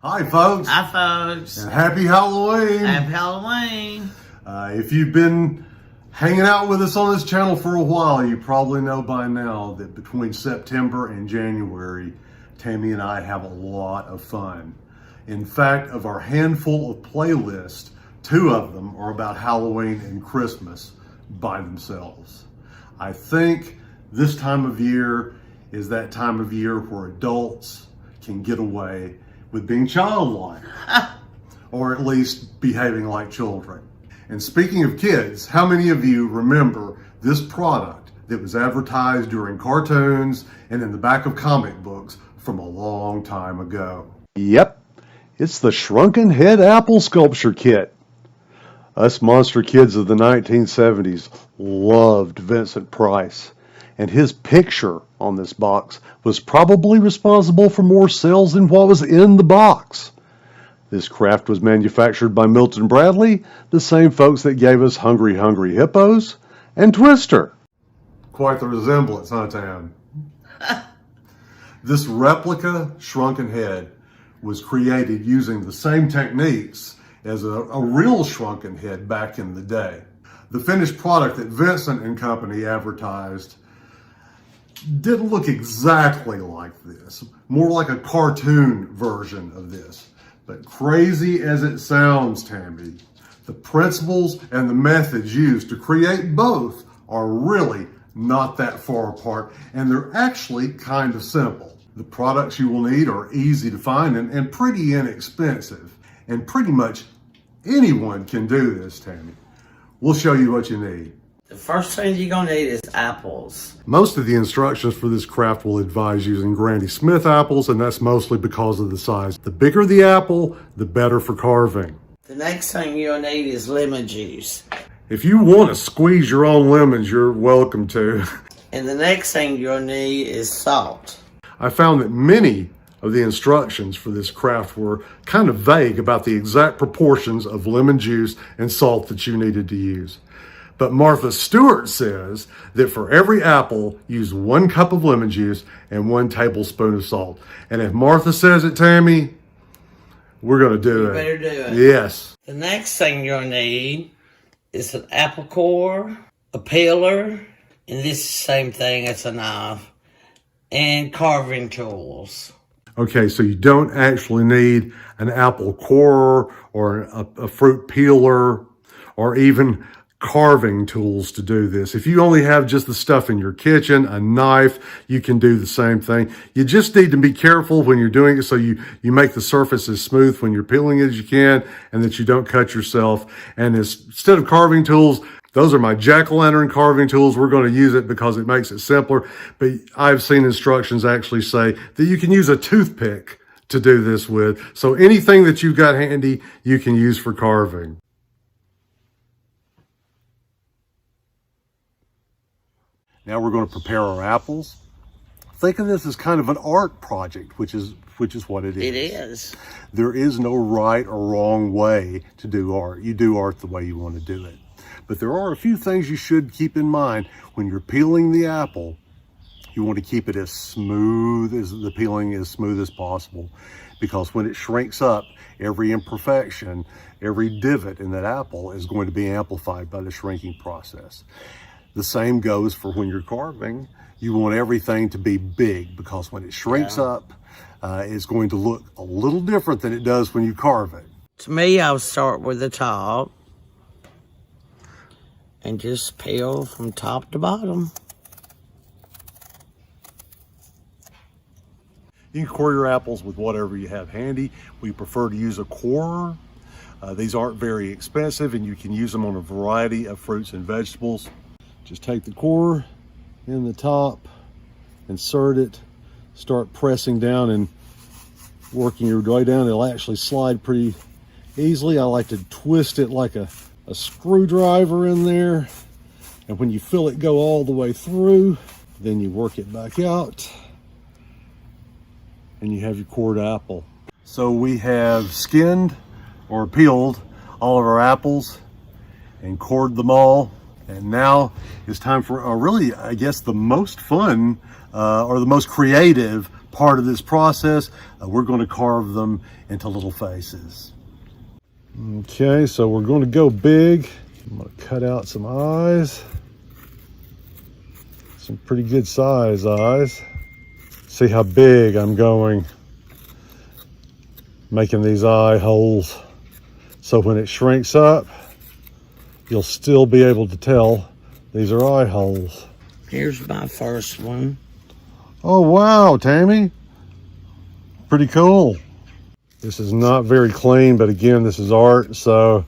Hi, folks. Hi, folks. And happy Halloween. Happy Halloween. If you've been hanging out with us on this channel for a while, you probably know by now that between September and January, Tammy and I have a lot of fun. In fact, of our handful of playlists, 2 of them are about Halloween and Christmas by themselves. I think this time of year is that time of year where adults can get away with being childlike, or at least behaving like children. And speaking of kids, how many of you remember this product that was advertised during cartoons and in the back of comic books from a long time ago? Yep, it's the Shrunken Head Apple Sculpture Kit. Us monster kids of the 1970s loved Vincent Price, and his picture on this box was probably responsible for more sales than what was in the box. This craft was manufactured by Milton Bradley, the same folks that gave us Hungry Hungry Hippos and Twister. Quite the resemblance, huh, Tam? This replica shrunken head was created using the same techniques as a real shrunken head back in the day. The finished product that Vincent and company advertised didn't look exactly like this, more like a cartoon version of this. But crazy as it sounds, Tammy, the principles and the methods used to create both are really not that far apart, and they're actually kind of simple. The products you will need are easy to find and pretty inexpensive, and pretty much anyone can do this, Tammy. We'll show you what you need. The first thing you're going to need is apples. Most of the instructions for this craft will advise using Granny Smith apples, and that's mostly because of the size. The bigger the apple, the better for carving. The next thing you'll need is lemon juice. If you want to squeeze your own lemons, you're welcome to. And the next thing you'll need is salt. I found that many of the instructions for this craft were kind of vague about the exact proportions of lemon juice and salt that you needed to use. But Martha Stewart says that for every apple, use 1 cup of lemon juice and 1 tablespoon of salt. And if Martha says it, Tammy, we're going to do it. You better do it. Yes. The next thing you'll need is an apple core, a peeler, and this is the same thing as a knife, and carving tools. Okay, so you don't actually need an apple core or a fruit peeler or even carving tools to do this. If you only have just the stuff in your kitchen, a knife, you can do the same thing. You just need to be careful when you're doing it so you make the surface as smooth when you're peeling it as you can and that you don't cut yourself. And instead of carving tools, those are my jack-o'-lantern carving tools. We're going to use it because it makes it simpler. But I've seen instructions actually say that you can use a toothpick to do this with. So anything that you've got handy, you can use for carving. Now we're going to prepare our apples. Think of this as kind of an art project, which is what it is. It is. There is no right or wrong way to do art. You do art the way you want to do it. But there are a few things you should keep in mind when you're peeling the apple. You want to keep it as smooth as the peeling as smooth as possible, because when it shrinks up, every imperfection, every divot in that apple is going to be amplified by the shrinking process. The same goes for when you're carving. You want everything to be big, because when it shrinks up, it's going to look a little different than it does when you carve it. To me, I'll start with the top and just peel from top to bottom. You can core your apples with whatever you have handy. We prefer to use a corer. These aren't very expensive, and you can use them on a variety of fruits and vegetables. Just take the core in the top, insert it, start pressing down and working your way down. It'll actually slide pretty easily. I like to twist it like a screwdriver in there. And when you feel it go all the way through, then you work it back out and you have your cored apple. So we have skinned or peeled all of our apples and cored them all. And now it's time for really, I guess, the most fun or the most creative part of this process. We're going to carve them into little faces. Okay, so we're going to go big. I'm going to cut out some eyes. Some pretty good size eyes. See how big I'm going. Making these eye holes. So when it shrinks up, you'll still be able to tell these are eye holes. Here's my first one. Oh, wow, Tammy. Pretty cool. This is not very clean, but again, this is art, so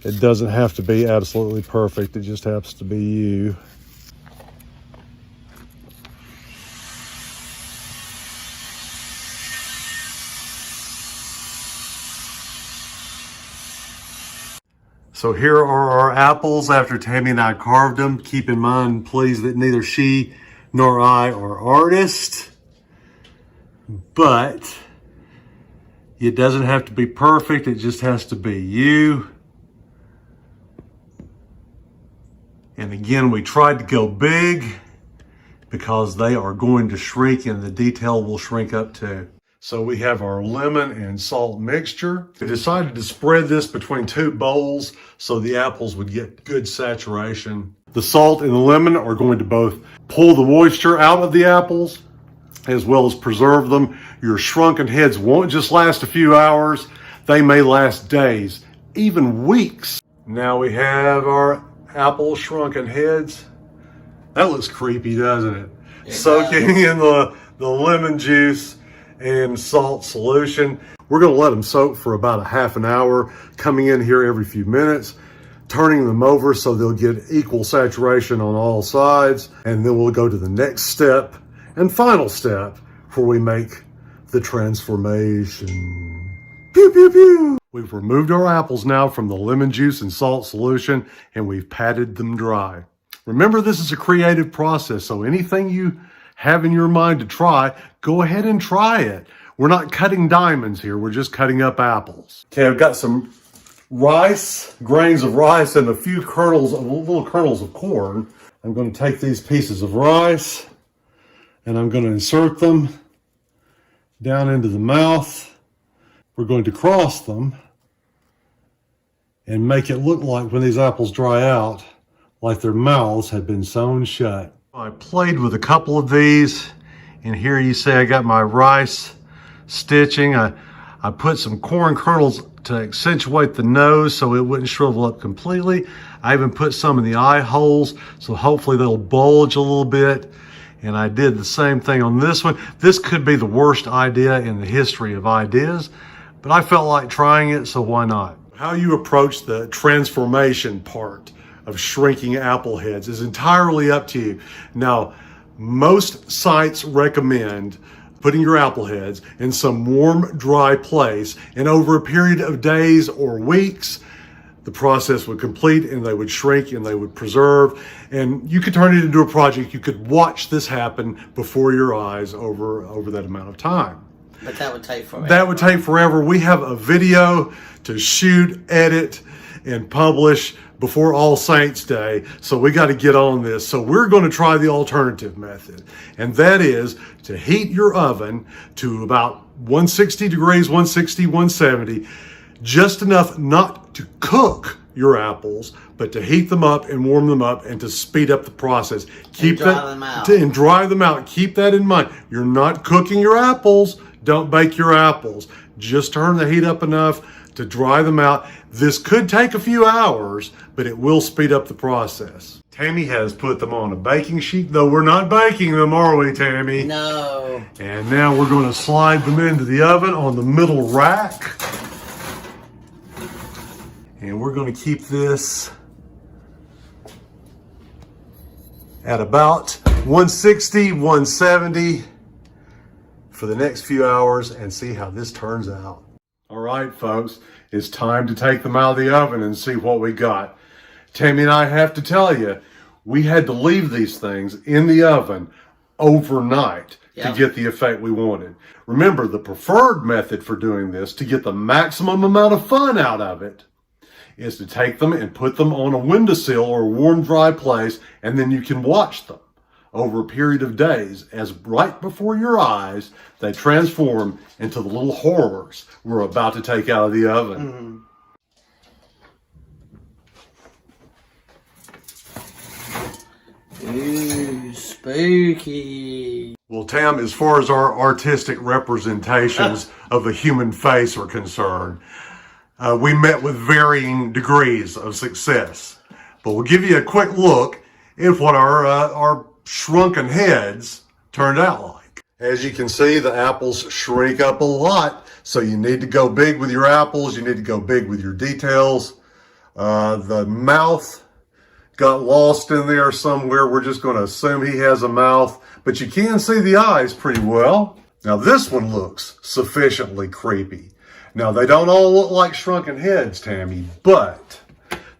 it doesn't have to be absolutely perfect. It just has to be you. So here are our apples after Tammy and I carved them. Keep in mind, please, that neither she nor I are artists, but it doesn't have to be perfect. It just has to be you. And again, we tried to go big because they are going to shrink and the detail will shrink up too. So we have our lemon and salt mixture. We decided to spread this between two bowls so the apples would get good saturation. The salt and the lemon are going to both pull the moisture out of the apples as well as preserve them. Your shrunken heads won't just last a few hours. They may last days, even weeks. Now we have our apple shrunken heads. That looks creepy, doesn't it? Soaking in the lemon juice and salt solution. We're going to let them soak for about a half an hour, coming in here every few minutes, turning them over so they'll get equal saturation on all sides, and then we'll go to the next step and final step where we make the transformation. Pew, pew, pew. We've removed our apples now from the lemon juice and salt solution, and we've patted them dry. Remember, this is a creative process, so anything you have in your mind to try, go ahead and try it. We're not cutting diamonds here. We're just cutting up apples. Okay, I've got some rice, grains of rice, and a few little kernels of corn. I'm going to take these pieces of rice and I'm going to insert them down into the mouth. We're going to cross them and make it look like when these apples dry out, like their mouths have been sewn shut. I played with a couple of these, and here you see I got my rice stitching. I put some corn kernels to accentuate the nose so it wouldn't shrivel up completely. I even put some in the eye holes, so hopefully they'll bulge a little bit. And I did the same thing on this one. This could be the worst idea in the history of ideas, but I felt like trying it, so why not? How you approach the transformation part of shrinking apple heads is entirely up to you. Now, most sites recommend putting your apple heads in some warm, dry place, and over a period of days or weeks, the process would complete and they would shrink and they would preserve, and you could turn it into a project. You could watch this happen before your eyes over that amount of time. But that would take forever. That would take forever. We have a video to shoot, edit, and publish before All Saints Day, so we got to get on this. So we're going to try the alternative method, and that is to heat your oven to about 160 degrees, 160, 170, just enough not to cook your apples, but to heat them up and warm them up and to speed up the process. Keep and dry them out. And dry them out. Keep that in mind. You're not cooking your apples. Don't bake your apples. Just turn the heat up enough to dry them out. This could take a few hours, but it will speed up the process. Tammy has put them on a baking sheet, though we're not baking them, are we, Tammy? No. And now we're going to slide them into the oven on the middle rack. And we're going to keep this at about 160, 170 for the next few hours and see how this turns out. All right, folks, it's time to take them out of the oven and see what we got. Tammy and I have to tell you, we had to leave these things in the oven overnight to get the effect we wanted. Remember, the preferred method for doing this to get the maximum amount of fun out of it is to take them and put them on a windowsill or a warm, dry place, and then you can watch them over a period of days, as right before your eyes, they transform into the little horrors we're about to take out of the oven. Ooh, spooky. Well, Tam, as far as our artistic representations of the human face are concerned, we met with varying degrees of success. But we'll give you a quick look at what our shrunken heads turned out like. As you can see, the apples shrink up a lot, so you need to go big with your apples. You need to go big with your details. The mouth got lost in there somewhere. We're just going to assume he has a mouth, but you can see the eyes pretty well. Now this one looks sufficiently creepy. Now they don't all look like shrunken heads, Tammy, but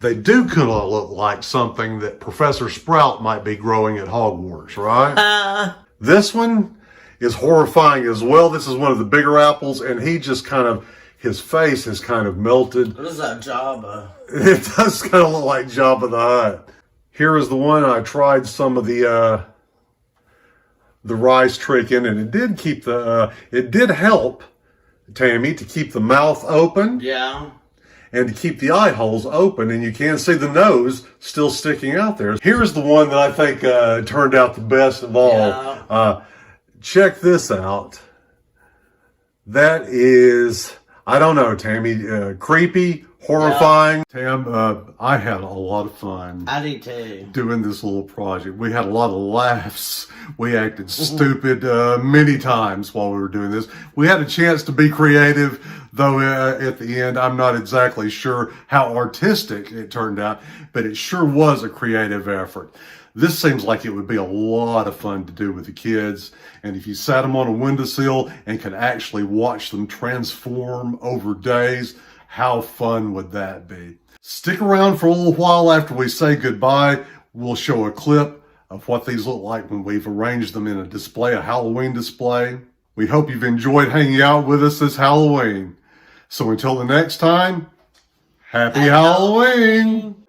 they do kind of look like something that Professor Sprout might be growing at Hogwarts, right? This one is horrifying as well. This is one of the bigger apples, and he just kind of, his face has kind of melted. What is that, Jabba? It does kind of look like Jabba the Hutt. Here is the one I tried some of the rice trick in, and it did keep it did help, Tammy, to keep the mouth open. Yeah. And to keep the eye holes open, and you can see the nose still sticking out there. Here's the one that I think turned out the best of all. Yeah. Check this out. That is, I don't know, Tammy, creepy, horrifying. Yeah. Tam, I had a lot of fun. I do too. Doing this little project. We had a lot of laughs. We acted stupid many times while we were doing this. We had a chance to be creative, though at the end, I'm not exactly sure how artistic it turned out, but it sure was a creative effort. This seems like it would be a lot of fun to do with the kids. And if you sat them on a windowsill and could actually watch them transform over days, how fun would that be? Stick around for a little while after we say goodbye. We'll show a clip of what these look like when we've arranged them in a display, a Halloween display. We hope you've enjoyed hanging out with us this Halloween. So until the next time, happy Halloween!